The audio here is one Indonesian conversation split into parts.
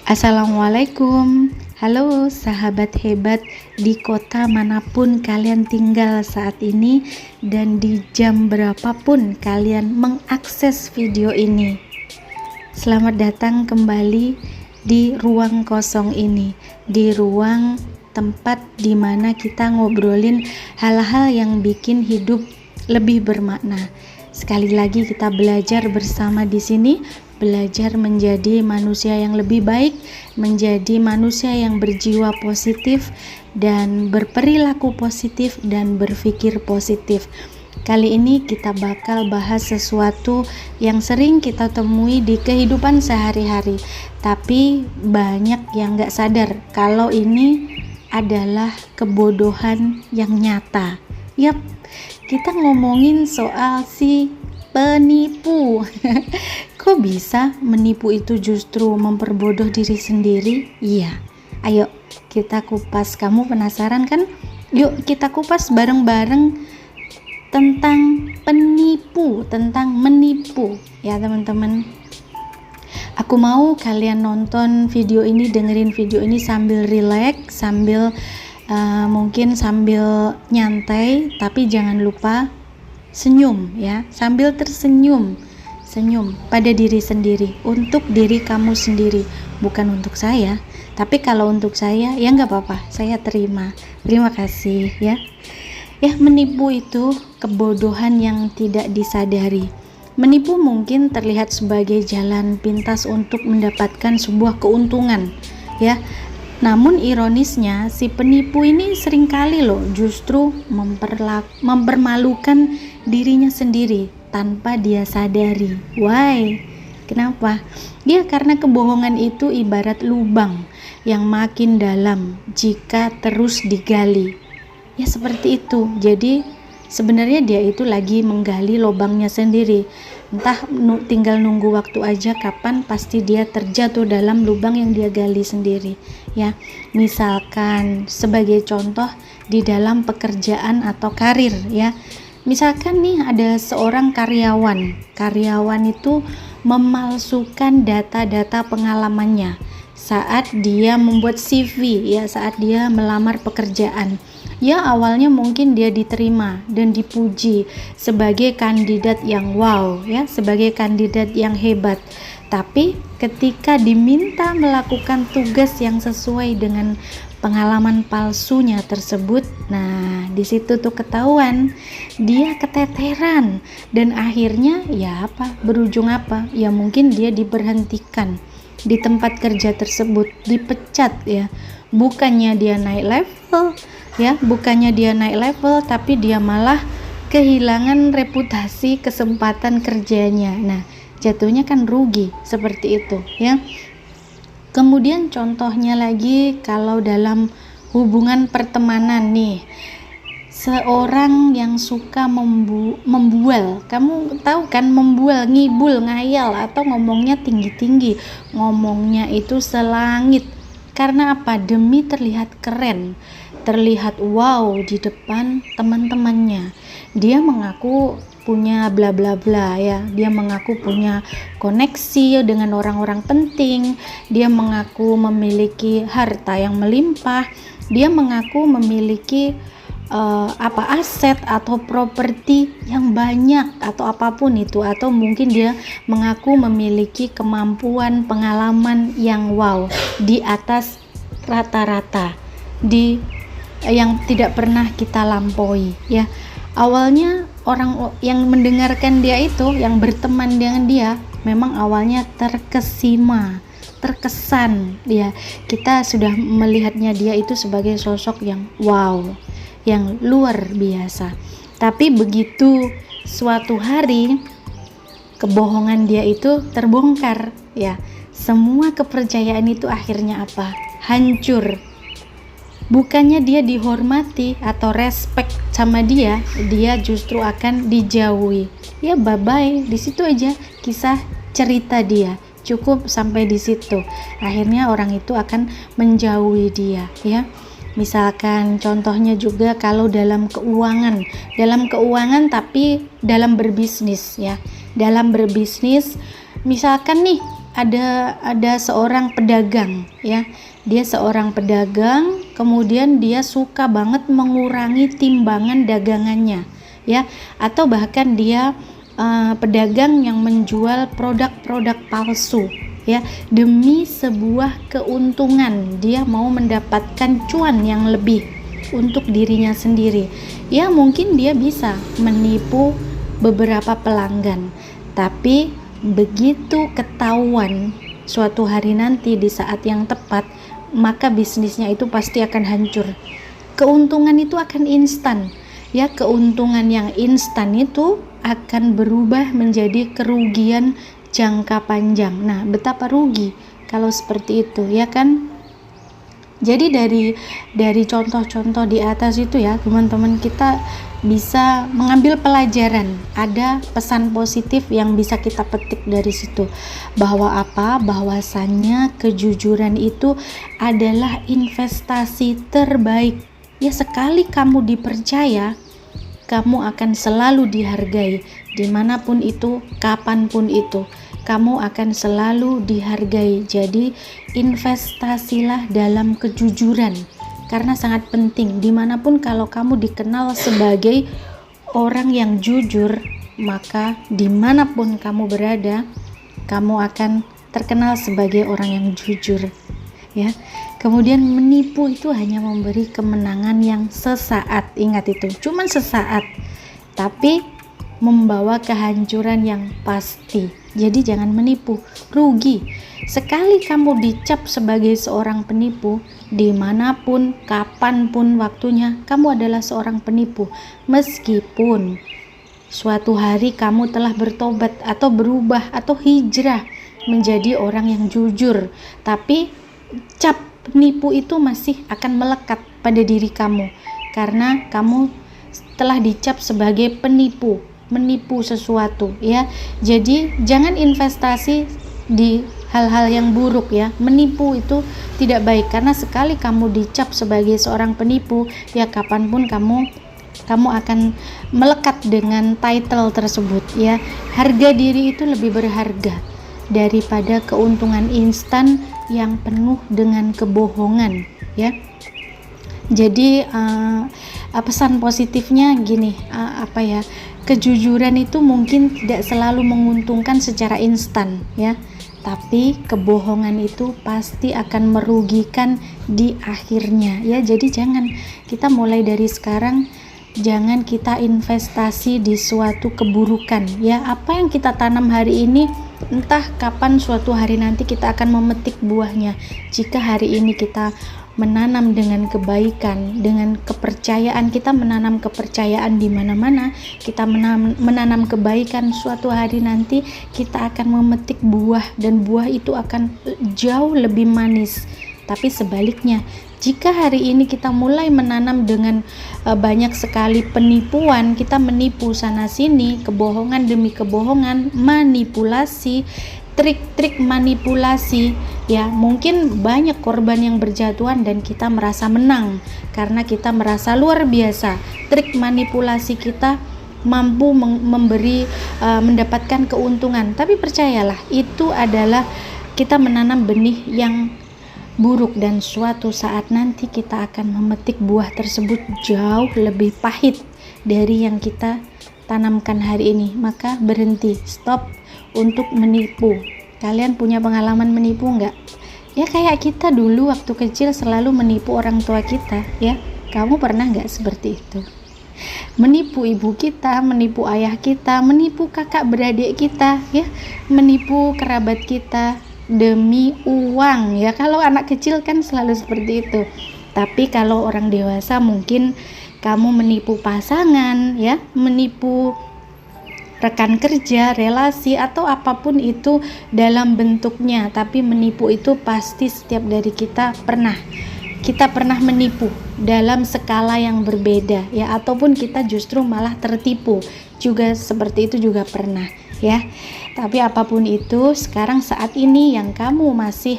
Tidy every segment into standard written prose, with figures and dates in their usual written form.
Assalamualaikum. Halo sahabat hebat di kota manapun kalian tinggal saat ini dan di jam berapapun kalian mengakses video ini. Selamat datang kembali di ruang kosong ini, di ruang tempat di mana kita ngobrolin hal-hal yang bikin hidup lebih bermakna. Sekali lagi kita belajar bersama di sini, belajar menjadi manusia yang lebih baik, menjadi manusia yang berjiwa positif dan berperilaku positif dan berpikir positif. Kali ini kita bakal bahas sesuatu yang sering kita temui di kehidupan sehari-hari, tapi banyak yang gak sadar kalau ini adalah kebodohan yang nyata. Yap, kita ngomongin soal si penipu. Kok bisa menipu itu justru memperbodoh diri sendiri? Iya, ayo kita kupas. Kamu penasaran kan? Yuk kita kupas bareng-bareng tentang penipu, tentang menipu ya teman-teman. Aku mau kalian nonton video ini, dengerin video ini sambil relax, sambil mungkin sambil nyantai, tapi jangan lupa senyum ya, sambil tersenyum, senyum pada diri sendiri, untuk diri kamu sendiri, bukan untuk saya. Tapi kalau untuk saya ya nggak apa-apa, saya terima kasih ya. Menipu itu kebodohan yang tidak disadari. Menipu mungkin terlihat sebagai jalan pintas untuk mendapatkan sebuah keuntungan ya. Namun ironisnya si penipu ini seringkali loh justru mempermalukan dirinya sendiri tanpa dia sadari. Why? Kenapa? Ya karena kebohongan itu ibarat lubang yang makin dalam jika terus digali. Ya seperti itu. Jadi sebenarnya dia itu lagi menggali lubangnya sendiri. Entah tinggal nunggu waktu aja kapan pasti dia terjatuh dalam lubang yang dia gali sendiri ya. Misalkan sebagai contoh di dalam pekerjaan atau karir ya. Misalkan nih ada seorang karyawan itu memalsukan data-data pengalamannya saat dia membuat CV ya, saat dia melamar pekerjaan. Ya awalnya mungkin dia diterima dan dipuji sebagai kandidat yang wow ya, sebagai kandidat yang hebat. Tapi ketika diminta melakukan tugas yang sesuai dengan pengalaman palsunya tersebut, nah di situ tuh ketahuan dia keteteran dan akhirnya ya berujung apa? Ya mungkin dia diberhentikan di tempat kerja tersebut, dipecat ya. Bukannya dia naik level ya, bukannya dia naik level, tapi dia malah kehilangan reputasi kesempatan kerjanya. Nah, jatuhnya kan rugi seperti itu ya. Kemudian contohnya lagi kalau dalam hubungan pertemanan nih, seorang yang suka membual, kamu tahu kan, membual, ngibul, ngayal, atau ngomongnya tinggi-tinggi, ngomongnya itu selangit. Karena apa? Demi terlihat keren, terlihat wow di depan teman-temannya. Dia mengaku punya bla bla bla ya, dia mengaku punya koneksi dengan orang-orang penting, dia mengaku memiliki harta yang melimpah, dia mengaku memiliki aset atau properti yang banyak atau apapun itu, atau mungkin dia mengaku memiliki kemampuan, pengalaman yang wow di atas rata-rata, yang tidak pernah kita lampaui ya. Awalnya orang yang mendengarkan dia itu, yang berteman dengan dia, memang awalnya terkesima, terkesan ya, kita sudah melihatnya dia itu sebagai sosok yang wow, yang luar biasa. Tapi begitu suatu hari kebohongan dia itu terbongkar ya, semua kepercayaan itu akhirnya apa? Hancur. Bukannya dia dihormati atau respect sama dia justru akan dijauhi. Ya bye-bye, di situ aja kisah cerita dia. Cukup sampai di situ. Akhirnya orang itu akan menjauhi dia ya. Misalkan contohnya juga kalau dalam keuangan tapi dalam berbisnis ya. Dalam berbisnis misalkan nih ada seorang pedagang ya. Dia seorang pedagang, kemudian dia suka banget mengurangi timbangan dagangannya ya, atau bahkan dia pedagang yang menjual produk-produk palsu ya, demi sebuah keuntungan. Dia mau mendapatkan cuan yang lebih untuk dirinya sendiri ya. Mungkin dia bisa menipu beberapa pelanggan, tapi begitu ketahuan suatu hari nanti di saat yang tepat, maka bisnisnya itu pasti akan hancur. Keuntungan itu akan instan ya, keuntungan yang instan itu akan berubah menjadi kerugian jangka panjang. Nah, betapa rugi kalau seperti itu ya kan. Jadi dari contoh-contoh di atas itu ya teman-teman, kita bisa mengambil pelajaran, ada pesan positif yang bisa kita petik dari situ, bahwa bahwasannya kejujuran itu adalah investasi terbaik ya. Sekali kamu dipercaya, kamu akan selalu dihargai dimanapun itu, kapanpun itu, kamu akan selalu dihargai. Jadi investasilah dalam kejujuran, karena sangat penting. Dimanapun kalau kamu dikenal sebagai orang yang jujur, maka dimanapun kamu berada, kamu akan terkenal sebagai orang yang jujur ya. Kemudian menipu itu hanya memberi kemenangan yang sesaat, ingat itu, cuman sesaat, tapi membawa kehancuran yang pasti. Jadi jangan menipu, rugi. Sekali kamu dicap sebagai seorang penipu, dimanapun, kapanpun waktunya, kamu adalah seorang penipu. Meskipun suatu hari kamu telah bertobat atau berubah atau hijrah menjadi orang yang jujur, tapi cap penipu itu masih akan melekat pada diri kamu, karena kamu telah dicap sebagai penipu, menipu sesuatu ya. Jadi jangan investasi di hal-hal yang buruk ya. Menipu itu tidak baik, karena sekali kamu dicap sebagai seorang penipu ya, kapanpun kamu akan melekat dengan title tersebut ya. Harga diri itu lebih berharga daripada keuntungan instan yang penuh dengan kebohongan ya. Jadi pesan positifnya gini, kejujuran itu mungkin tidak selalu menguntungkan secara instan ya, tapi kebohongan itu pasti akan merugikan di akhirnya ya. Jadi jangan, kita mulai dari sekarang jangan kita investasi di suatu keburukan ya. Apa yang kita tanam hari ini, entah kapan suatu hari nanti kita akan memetik buahnya. Jika hari ini kita menanam dengan kebaikan, dengan kepercayaan, kita menanam kepercayaan di mana-mana, kita menanam kebaikan, suatu hari nanti kita akan memetik buah, dan buah itu akan jauh lebih manis. Tapi sebaliknya, jika hari ini kita mulai menanam dengan banyak sekali penipuan, kita menipu sana sini, kebohongan demi kebohongan, manipulasi, trik-trik manipulasi ya, mungkin banyak korban yang berjatuhan dan kita merasa menang karena kita merasa luar biasa. Trik manipulasi kita mampu mendapatkan keuntungan, tapi percayalah, itu adalah kita menanam benih yang buruk, dan suatu saat nanti kita akan memetik buah tersebut jauh lebih pahit dari yang kita tanamkan hari ini. Maka berhenti, stop untuk menipu. Kalian punya pengalaman menipu nggak? Ya kayak kita dulu waktu kecil selalu menipu orang tua kita ya. Kamu pernah nggak seperti itu? Menipu ibu kita, menipu ayah kita, menipu kakak beradik kita ya, menipu kerabat kita demi uang ya. Kalau anak kecil kan selalu seperti itu. Tapi kalau orang dewasa mungkin kamu menipu pasangan ya, menipu rekan kerja, relasi, atau apapun itu dalam bentuknya. Tapi menipu itu pasti setiap dari kita pernah menipu dalam skala yang berbeda ya, ataupun kita justru malah tertipu juga, seperti itu juga pernah ya. Tapi apapun itu, sekarang saat ini yang kamu masih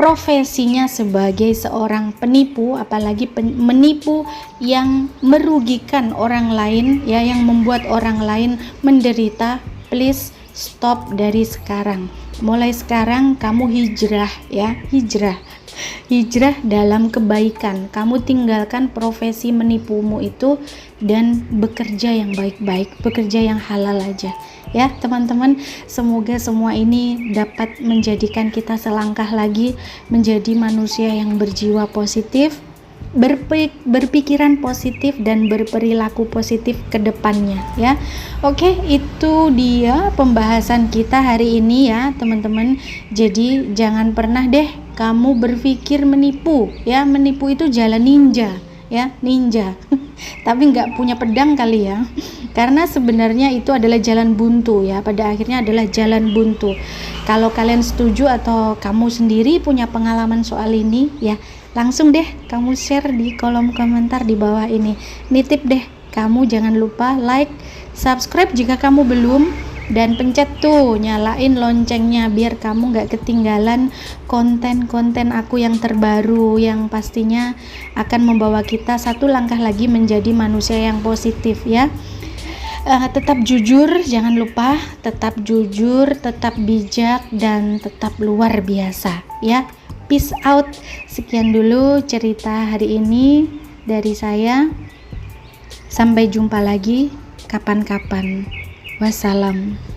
profesinya sebagai seorang penipu, apalagi menipu yang merugikan orang lain ya, yang membuat orang lain menderita, please stop dari sekarang. Mulai sekarang kamu hijrah ya, hijrah dalam kebaikan. Kamu tinggalkan profesi menipumu itu dan bekerja yang baik-baik, bekerja yang halal aja ya teman-teman. Semoga semua ini dapat menjadikan kita selangkah lagi menjadi manusia yang berjiwa positif, berpikiran positif dan berperilaku positif ke depannya ya. Oke, itu dia pembahasan kita hari ini ya teman-teman. Jadi jangan pernah deh kamu berpikir menipu ya. Menipu itu jalan ninja ya, ninja tapi nggak punya pedang kali ya, karena sebenarnya itu adalah jalan buntu ya, pada akhirnya adalah jalan buntu. Kalau kalian setuju atau kamu sendiri punya pengalaman soal ini ya, langsung deh kamu share di kolom komentar di bawah ini. Nitip deh, kamu jangan lupa like, subscribe jika kamu belum, dan pencet tuh nyalain loncengnya biar kamu gak ketinggalan konten-konten aku yang terbaru yang pastinya akan membawa kita satu langkah lagi menjadi manusia yang positif ya. Tetap jujur, jangan lupa tetap jujur, tetap bijak, dan tetap luar biasa ya. Peace out. Sekian dulu cerita hari ini dari saya. Sampai jumpa lagi kapan-kapan. Wassalam.